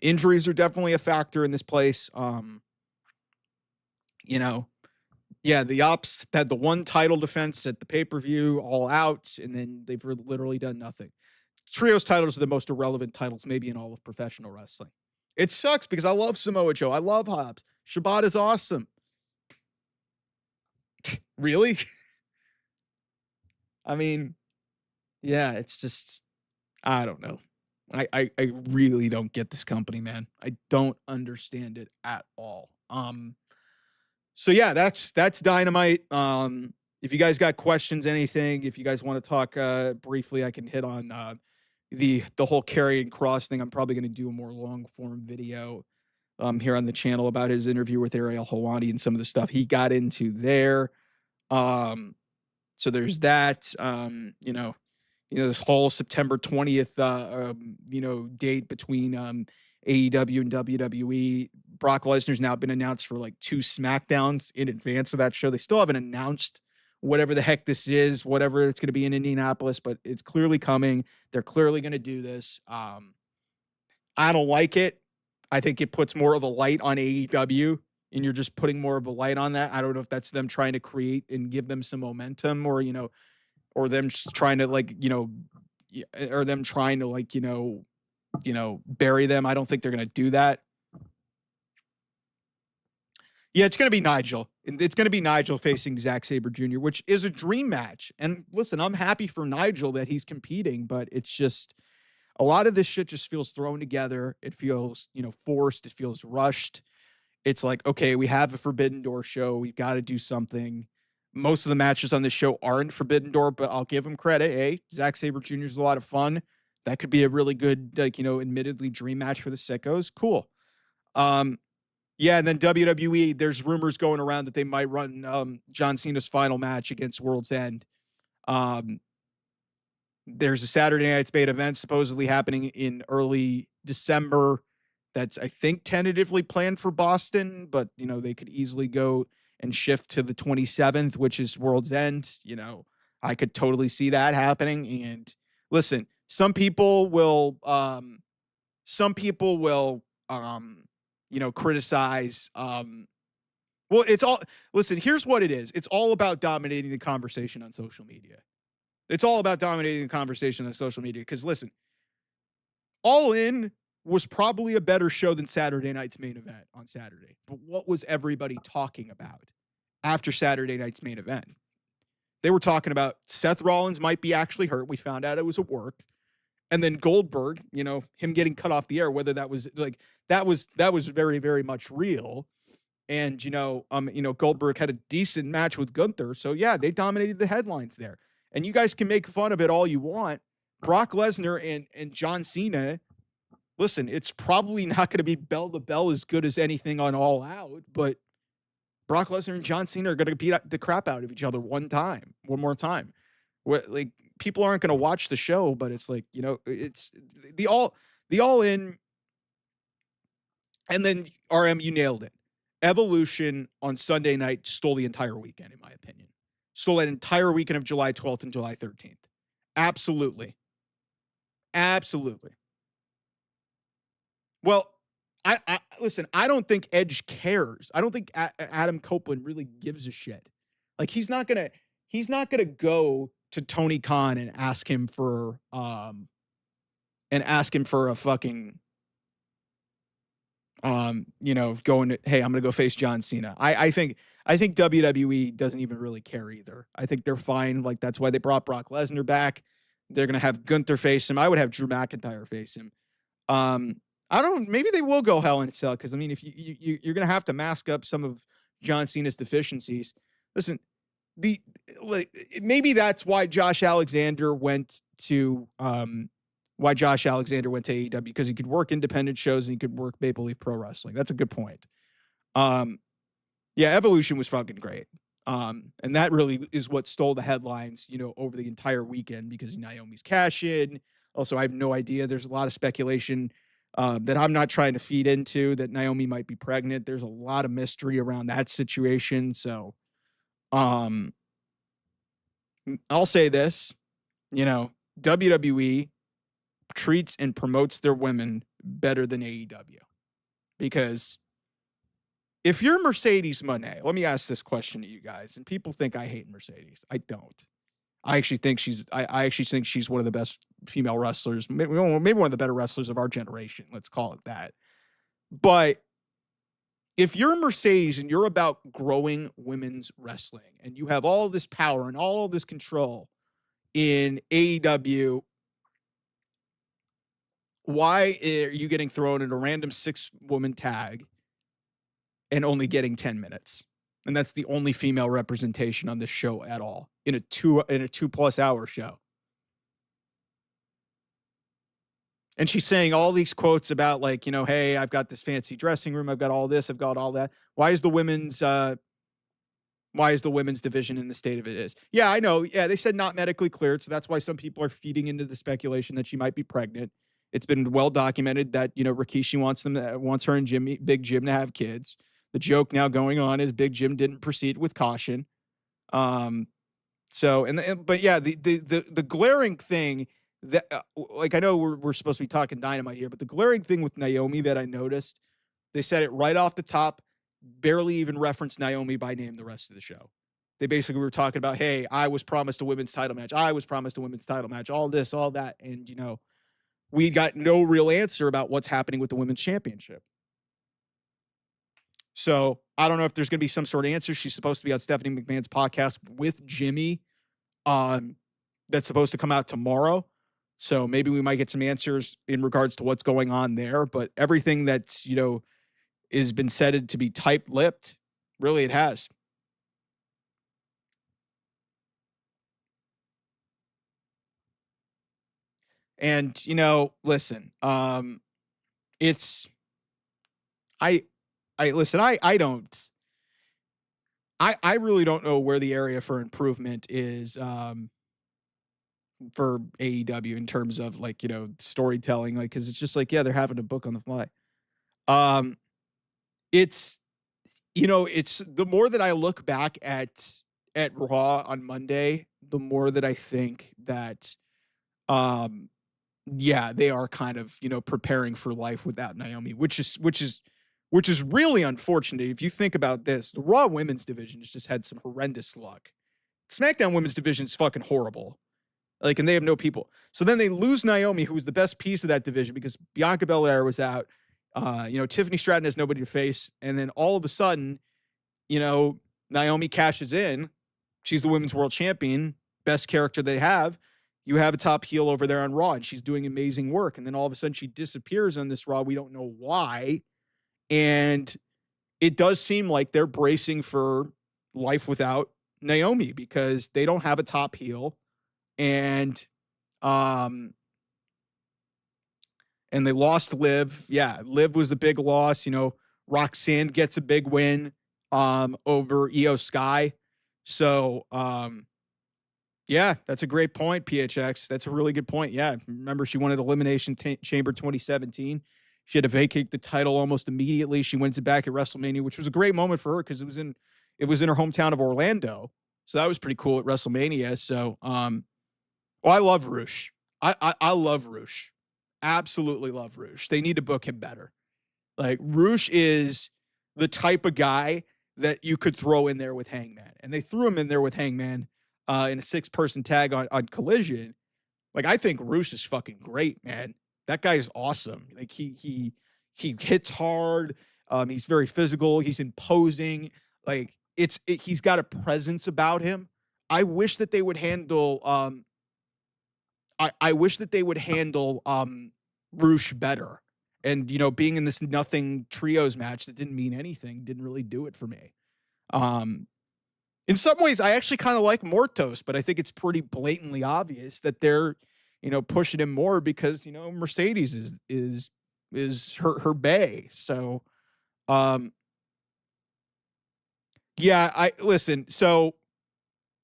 Speaker 1: Injuries are definitely a factor in this place. Yeah, the Ops had the 1 title defense at the pay-per-view, All Out, and then they've literally done nothing. Trios titles are the most irrelevant titles maybe in all of professional wrestling. It sucks because I love Samoa Joe. I love Hobbs. Shibata's awesome. Really? I mean, yeah, it's just, I don't know. I really don't get this company, man. I don't understand it at all. So yeah, that's Dynamite. If you guys got questions, anything, if you guys want to talk briefly, I can hit on the whole Karrion Kross thing. I'm probably going to do a more long form video here on the channel about his interview with Ariel Helwani and some of the stuff he got into there. So there's that. This whole September 20th date between AEW and WWE Brock Lesnar's now been announced for like 2 SmackDowns in advance of that show. They still haven't announced whatever the heck this is, whatever it's going to be in Indianapolis, but it's clearly coming. They're clearly going to do this. I don't like it. I think it puts more of a light on AEW, and you're just putting more of a light on that. I don't know if that's them trying to create and give them some momentum, or, you know, or them just trying to like, you know, or them trying to like, bury them. I don't think they're going to do that. Yeah, it's going to be Nigel. It's going to be Nigel facing Zack Sabre Jr., which is a dream match. And listen, I'm happy for Nigel that he's competing, but it's just a lot of this shit just feels thrown together. It feels, forced. It feels rushed. It's like, okay, we have a Forbidden Door show. We've got to do something. Most of the matches on this show aren't Forbidden Door, but I'll give him credit. Hey, Zack Sabre Jr. is a lot of fun. That could be a really good, admittedly dream match for the sickos. Cool. Yeah, and then WWE, there's rumors going around that they might run John Cena's final match against World's End. There's a Saturday night's main event supposedly happening in early December. That's, I think, tentatively planned for Boston, but, they could easily go and shift to the 27th, which is World's End. I could totally see that happening. And listen, some people will criticize. Listen, here's what it is. It's all about dominating the conversation on social media. It's all about dominating the conversation on social media. Because listen, All In was probably a better show than Saturday night's main event on Saturday. But what was everybody talking about after Saturday night's main event? They were talking about Seth Rollins might be actually hurt. We found out it was at work. And then Goldberg, him getting cut off the air, whether that was like, that was very, very much real. And, Goldberg had a decent match with Gunther. So yeah, they dominated the headlines there. And you guys can make fun of it all you want. Brock Lesnar and John Cena, listen, it's probably not going to be bell to bell as good as anything on All Out, but Brock Lesnar and John Cena are going to beat the crap out of each other one more time. Like, people aren't going to watch the show, but it's like, it's the all in. And then RM, you nailed it. Evolution on Sunday night stole the entire weekend, in my opinion. Stole that entire weekend of July 12th and July 13th. Absolutely. Absolutely. Well, I listen, I don't think Edge cares. I don't think Adam Copeland really gives a shit. Like, he's not going to go to Tony Khan and ask him for a fucking going to, hey, I'm going to go face John Cena. I think WWE doesn't even really care either. I think they're fine. Like, that's why they brought Brock Lesnar back. They're going to have Gunther face him. I would have Drew McIntyre face him. Maybe they will go Hell in a Cell, because I mean, if you're going to have to mask up some of John Cena's deficiencies. Listen, maybe that's why Josh Alexander went to AEW, because he could work independent shows and he could work Maple Leaf Pro Wrestling. That's a good point. Yeah, Evolution was fucking great. And that really is what stole the headlines, over the entire weekend, because Naomi's cash in. Also, I have no idea. There's a lot of speculation that I'm not trying to feed into, that Naomi might be pregnant. There's a lot of mystery around that situation. So, I'll say this, WWE treats and promotes their women better than AEW. Because if you're Mercedes Moné, let me ask this question to you guys. And people think I hate Mercedes. I don't. I actually think she's one of the best female wrestlers, maybe one of the better wrestlers of our generation. Let's call it that. But if you're Mercedes and you're about growing women's wrestling, and you have all this power and all this control in AEW, why are you getting thrown in a random 6-woman tag and only getting 10 minutes? And that's the only female representation on this show at all, in a 2+ hour show. And she's saying all these quotes about, like, hey, I've got this fancy dressing room, I've got all this, I've got all that. Why is the women's division in the state of it is? Yeah, I know. Yeah, they said not medically cleared, so that's why some people are feeding into the speculation that she might be pregnant. It's been well documented that, Rikishi wants her and Big Jim to have kids. The joke now going on is Big Jim didn't proceed with caution. Um, so, but yeah, the glaring thing that, like, I know we're supposed to be talking Dynamite here, but the glaring thing with Naomi that I noticed, they said it right off the top, barely even referenced Naomi by name the rest of the show. They basically were talking about, hey, I was promised a women's title match. I was promised a women's title match, all this, all that. And, we got no real answer about what's happening with the women's championship. So I don't know if there's going to be some sort of answer. She's supposed to be on Stephanie McMahon's podcast with Jimmy, that's supposed to come out tomorrow. So maybe we might get some answers in regards to what's going on there. But everything that's, has been said to be tight-lipped, really it has. And, listen, it's, listen, I really don't know where the area for improvement is, for AEW in terms of, like, storytelling, like, cause it's just like, yeah, they're having to book on the fly. It's, it's the more that I look back at Raw on Monday, the more that I think that, yeah, they are kind of, preparing for life without Naomi, which is really unfortunate. If you think about this, the Raw women's division has just had some horrendous luck. SmackDown women's division is fucking horrible. Like, and they have no people. So then they lose Naomi, who was the best piece of that division because Bianca Belair was out. Tiffany Stratton has nobody to face. And then all of a sudden, Naomi cashes in. She's the women's world champion, best character they have. You have a top heel over there on Raw, and she's doing amazing work. And then all of a sudden she disappears on this Raw. We don't know why. And it does seem like they're bracing for life without Naomi because they don't have a top heel. And they lost Liv. Yeah, Liv was a big loss. Roxanne gets a big win over Io Sky. So, yeah, that's a great point, PHX. That's a really good point. Yeah, remember she wanted Elimination Chamber 2017. She had to vacate the title almost immediately. She wins it back at WrestleMania, which was a great moment for her because it was in her hometown of Orlando. So that was pretty cool at WrestleMania. So, I love Roosh. I love Roosh. Absolutely love Roosh. They need to book him better. Like, Roosh is the type of guy that you could throw in there with Hangman. And they threw him in there with Hangman in a 6-person tag on Collision. Like, I think Roosh is fucking great, man. That guy is awesome. Like, he hits hard. He's very physical. He's imposing. Like, he's got a presence about him. I wish that they would handle I wish that they would handle Roosh better. And, being in this nothing trios match that didn't mean anything didn't really do it for me. In some ways, I actually kind of like Mortos, but I think it's pretty blatantly obvious that they're, pushing him more because, Mercedes is her bae. So, yeah, listen. So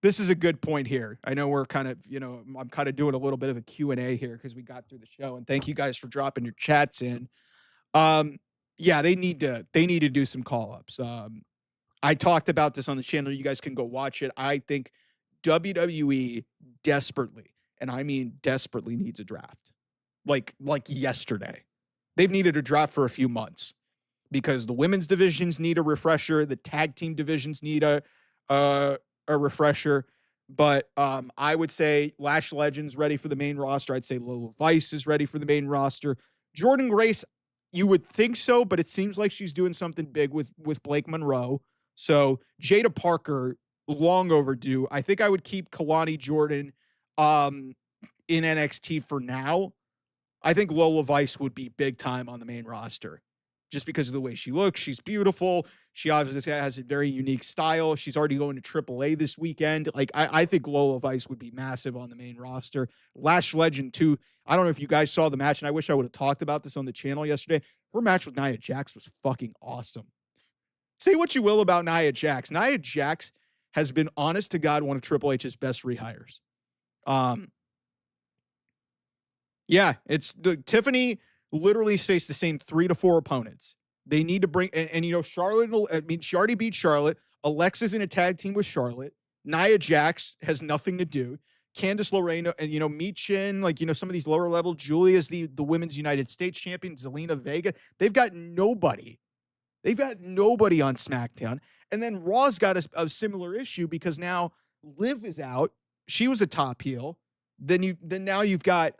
Speaker 1: this is a good point here. I know we're kind of, I'm kind of doing a little bit of a Q&A here because we got through the show, and thank you guys for dropping your chats in. Yeah, they need to do some call-ups. I talked about this on the channel. You guys can go watch it. I think WWE desperately, and I mean desperately, needs a draft. Like yesterday. They've needed a draft for a few months because the women's divisions need a refresher. The tag team divisions need a refresher. But I would say Lash Legends ready for the main roster. I'd say Lola Vice is ready for the main roster. Jordan Grace, you would think so, but it seems like she's doing something big with Blake Monroe. So Jada Parker, long overdue. I think I would keep Kalani Jordan in NXT for now. I think Lola Vice would be big time on the main roster just because of the way she looks. She's beautiful. She obviously has a very unique style. She's already going to AAA this weekend. Like, I think Lola Vice would be massive on the main roster. Lash Legend, too. I don't know if you guys saw the match, and I wish I would have talked about this on the channel yesterday. Her match with Nia Jax was fucking awesome. Say what you will about Nia Jax. Nia Jax has been, honest to God, one of Triple H's best rehires. Yeah, it's the Tiffany literally faced the same 3 to 4 opponents. They need to bring and you know, Charlotte I mean, she already beat Charlotte. Alexa's in a tag team with Charlotte. Nia Jax has nothing to do. Candice LeRae and you know, Michin, like you know, some of these lower level. Julia's the women's United States champion. Zelina Vega. They've got nobody. They've got nobody on SmackDown. And then Raw's got a similar issue because now Liv is out. She was a top heel. Then now you've got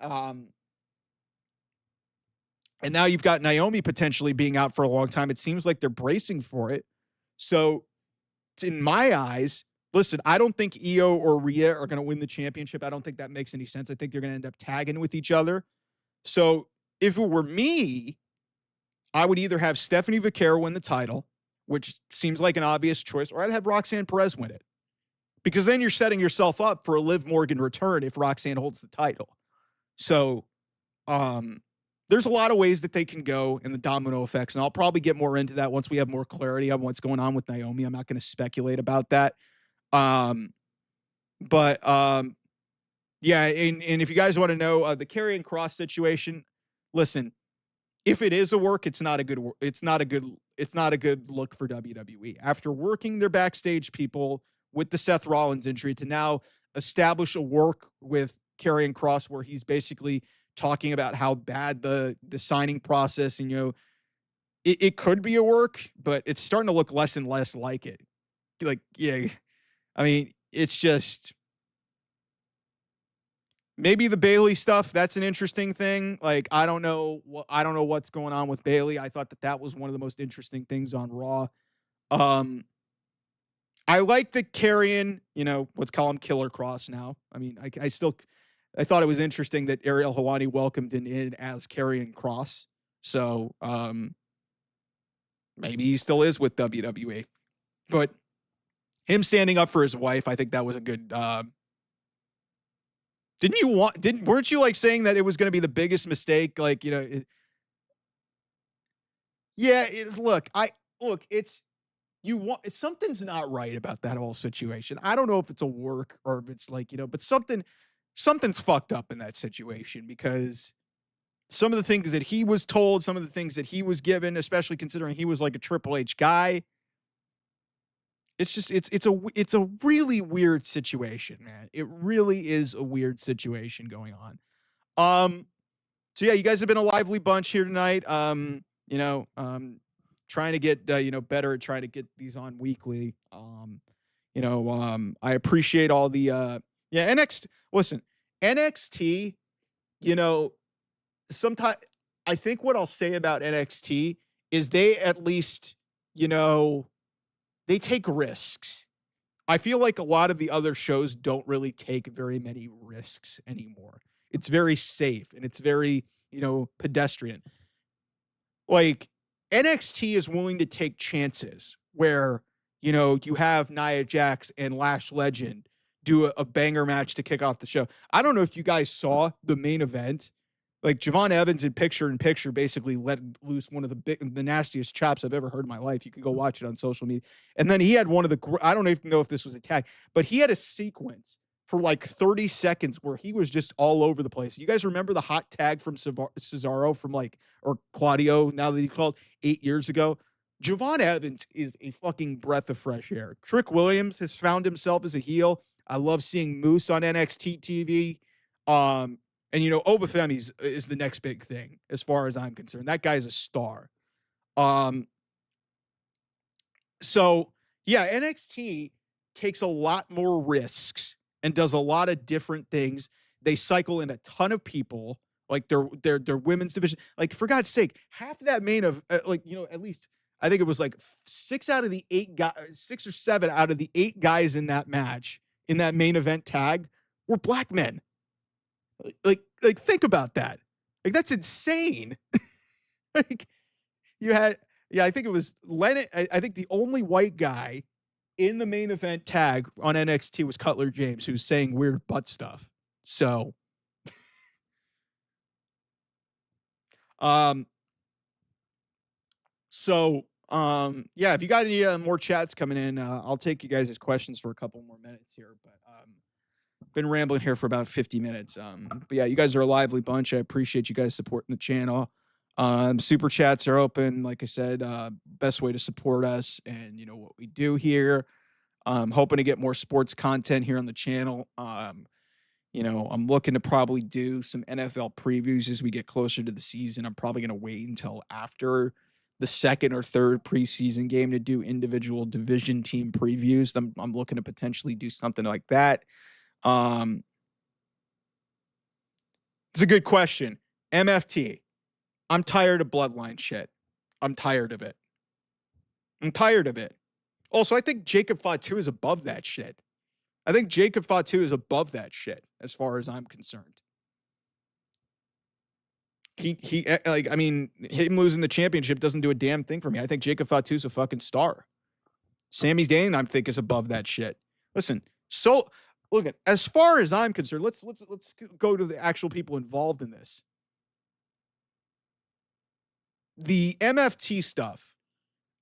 Speaker 1: and now you've got Naomi potentially being out for a long time. It seems like they're bracing for it. So, in my eyes, listen, I don't think Io or Rhea are going to win the championship. I don't think that makes any sense. I think they're going to end up tagging with each other. So, if it were me, I would either have Stephanie Vaquero win the title, which seems like an obvious choice, or I'd have Roxanne Perez win it. Because then you're setting yourself up for a Liv Morgan return if Roxanne holds the title. So, there's a lot of ways that they can go and the domino effects, and I'll probably get more into that once we have more clarity on what's going on with Naomi. I'm not going to speculate about that. But yeah, and if you guys want to know the Karrion Kross situation, listen, if it is a work, it's not a good look for WWE. After working their backstage people with the Seth Rollins injury to now establish a work with Karrion Kross where he's basically talking about how bad the signing process and, you know, it could be a work, but it's starting to look less and less like it. Like, yeah, I mean, it's just maybe the Bayley stuff. That's an interesting thing. Like, I don't know what's going on with Bayley. I thought that was one of the most interesting things on Raw. I like the Karrion, you know, let's call him Killer Kross now. I mean, I thought it was interesting that Ariel Helwani welcomed him in as Karrion Kross. So maybe he still is with WWE. But him standing up for his wife, I think that was a good weren't you like saying that it was going to be the biggest mistake? Like, you know, something's not right about that whole situation. I don't know if it's a work or if it's like, you know, but something's fucked up in that situation because some of the things that he was told, some of the things that he was given, especially considering he was like a Triple H guy. It's just, it's a really weird situation, man. It really is a weird situation going on. So yeah, you guys have been a lively bunch here tonight. Trying to get, better at trying to get these on weekly. I appreciate all the, NXT, you know, sometimes I think what I'll say about NXT is they at least, you know, they take risks. I feel like a lot of the other shows don't really take very many risks anymore. It's very safe and it's very, you know, pedestrian. Like NXT is willing to take chances where, you know, you have Nia Jax and Lash Legend do a banger match to kick off the show. I don't know if you guys saw the main event. Like Javon Evans in picture basically let loose one of the nastiest chops I've ever heard in my life. You can go watch it on social media. And then he had one of the, I don't even know if this was a tag, but he had a sequence for like 30 seconds where he was just all over the place. You guys remember the hot tag from Cesaro from or Claudio, now that he's called 8 years ago? Javon Evans is a fucking breath of fresh air. Trick Williams has found himself as a heel. I love seeing Moose on NXT TV. And, you know, Obafemi is the next big thing as far as I'm concerned. That guy's a star. So, yeah, NXT takes a lot more risks and does a lot of different things. They cycle in a ton of people, like their women's division. Like, for God's sake, half of that at least I think it was like 6 or 7 out of the 8 guys in that match, in that main event tag, were black men. Like think about that. Like, that's insane. Like, you had, I think it was Lennon. I think the only white guy in the main event tag on NXT was Cutler James, who's saying weird butt stuff. So, if you got any more chats coming in, I'll take you guys' questions for a couple more minutes here. But been rambling here for about 50 minutes. But yeah, you guys are a lively bunch. I appreciate you guys supporting the channel. Super chats are open. Like I said, best way to support us and what we do here. Hoping to get more sports content here on the channel. I'm looking to probably do some NFL previews as we get closer to the season. I'm probably going to wait until after the second or third preseason game to do individual division team previews. I'm looking to potentially do something like that. It's a good question. MFT. I'm tired of bloodline shit. I'm tired of it. I'm tired of it. Also, I think Jacob Fatu is above that shit. I think Jacob Fatu is above that shit as far as I'm concerned. Him losing the championship doesn't do a damn thing for me. I think Jacob Fatu's a fucking star. Sami Zayn, I think, is above that shit. Listen, so look at as far as I'm concerned, let's go to the actual people involved in this. The MFT stuff,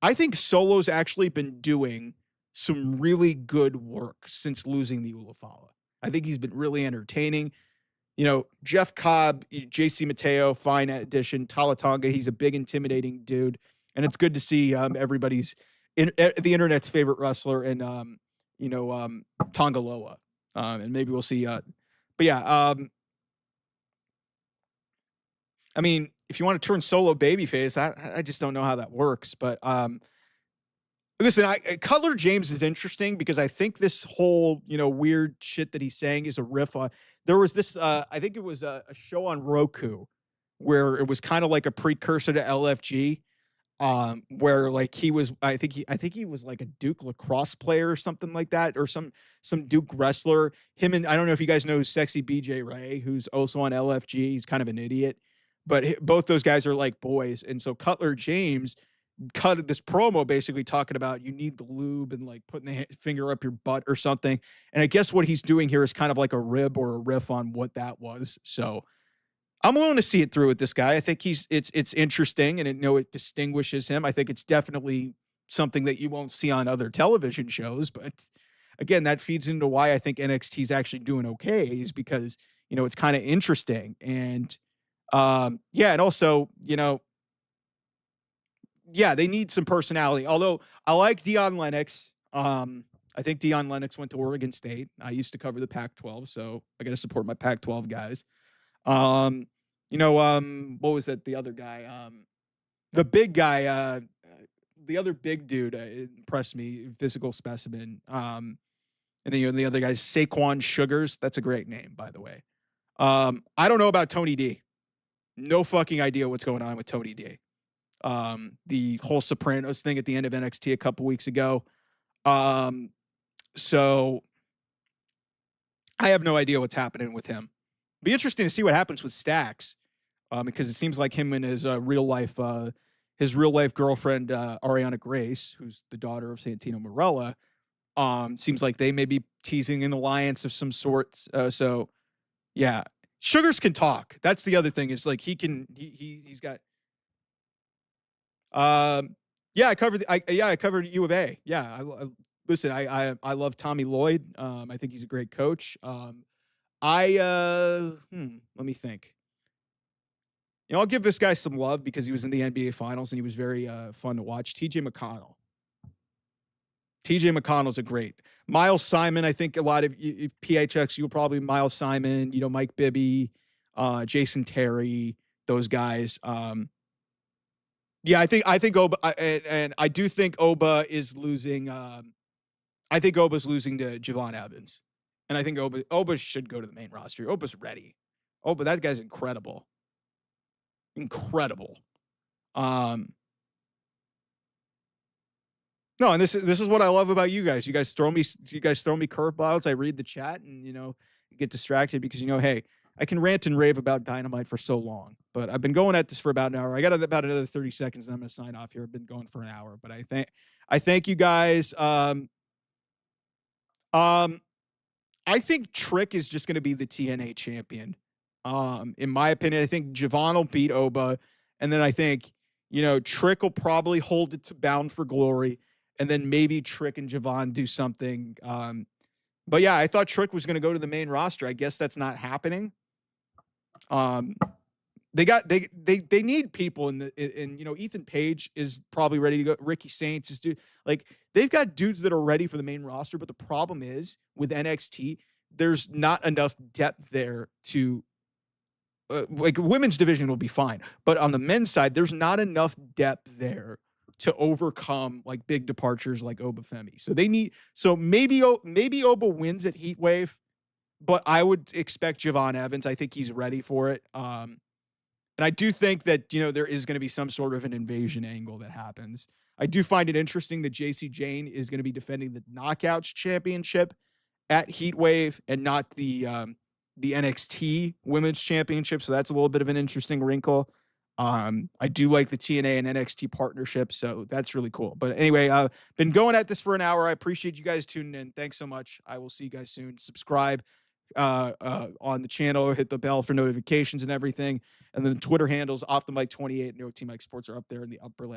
Speaker 1: I think Solo's actually been doing some really good work since losing the Ulafala. I think he's been really entertaining. Jeff Cobb, JC Mateo, fine addition. Talatonga, he's a big, intimidating dude. And it's good to see everybody's the internet's favorite wrestler and Tongaloa. And maybe we'll see. But yeah, if you want to turn Solo babyface, I just don't know how that works. But listen, Cutler James is interesting because I think this whole, weird shit that he's saying is a riff on. There was this, I think it was a show on Roku where it was kind of like a precursor to LFG, where like he was, I think he was like a Duke lacrosse player or something like that, or some Duke wrestler. Him and I don't know if you guys know Sexy BJ Ray, who's also on LFG. He's kind of an idiot, but both those guys are like boys, and so Cutler James cut this promo basically talking about you need the lube and like putting the finger up your butt or something. And I guess what he's doing here is kind of like a rib or a riff on what that was. So I'm willing to see it through with this guy. I think it's interesting and it distinguishes him. I think it's definitely something that you won't see on other television shows. But again, that feeds into why I think NXT is actually doing okay is because, it's kind of interesting. And and also, they need some personality. Although I like Dion Lennox. I think Dion Lennox went to Oregon State. I used to cover the Pac-12, so I got to support my Pac-12 guys. What was it? The other guy, the big guy, the other big dude impressed me, physical specimen. And then the other guy's Saquon Sugars. That's a great name, by the way. I don't know about Tony D. No fucking idea what's going on with Tony D. The whole Sopranos thing at the end of NXT a couple weeks ago. So I have no idea what's happening with him. Be interesting to see what happens with Stax, because it seems like him and his real life girlfriend Ariana Grace, who's the daughter of Santino Marella, seems like they may be teasing an alliance of some sorts. So yeah, Sugars can talk. That's the other thing is like he's got. I covered U of A. Yeah, listen. I love Tommy Lloyd. I think he's a great coach. Let me think. I'll give this guy some love because he was in the NBA Finals and he was very fun to watch. TJ McConnell's a great. Miles Simon, I think a lot of PHX, you'll probably Miles Simon, Mike Bibby, Jason Terry, those guys. I think Oba, and I do think Oba is losing. I think Oba's losing to Javon Evans, and I think Oba should go to the main roster. Oba's ready. Oba, that guy's incredible. No, and this is what I love about you guys. You guys throw me curveballs. I read the chat and get distracted because hey, I can rant and rave about Dynamite for so long, but I've been going at this for about an hour. I got about another 30 seconds and I'm going to sign off here. I've been going for an hour, but I thank you guys. I think Trick is just going to be the TNA champion. In my opinion, I think Javon will beat Oba, and then I think Trick will probably hold it to Bound for Glory, and then maybe Trick and Javon do something But yeah, I thought Trick was going to go to the main roster. I guess that's not happening. Um, they need people in Ethan Page is probably ready to go. Ricky Saints is like they've got dudes that are ready for the main roster, but the problem is with NXT, there's not enough depth there to like women's division will be fine, but on the men's side, there's not enough depth there to overcome like big departures like Oba Femi. So maybe Oba wins at Heatwave, but I would expect Javon Evans. I think he's ready for it. And I do think that, there is going to be some sort of an invasion angle that happens. I do find it interesting that JC Jane is going to be defending the Knockouts Championship at Heatwave and not the NXT Women's Championship. So that's a little bit of an interesting wrinkle. I do like the TNA and NXT partnership, so that's really cool. But anyway, been going at this for an hour. I appreciate you guys tuning in. Thanks so much. I will see you guys soon. Subscribe on the channel, hit the bell for notifications and everything. And then the Twitter handles off the mic 28 and OT Mike Sports are up there in the upper left.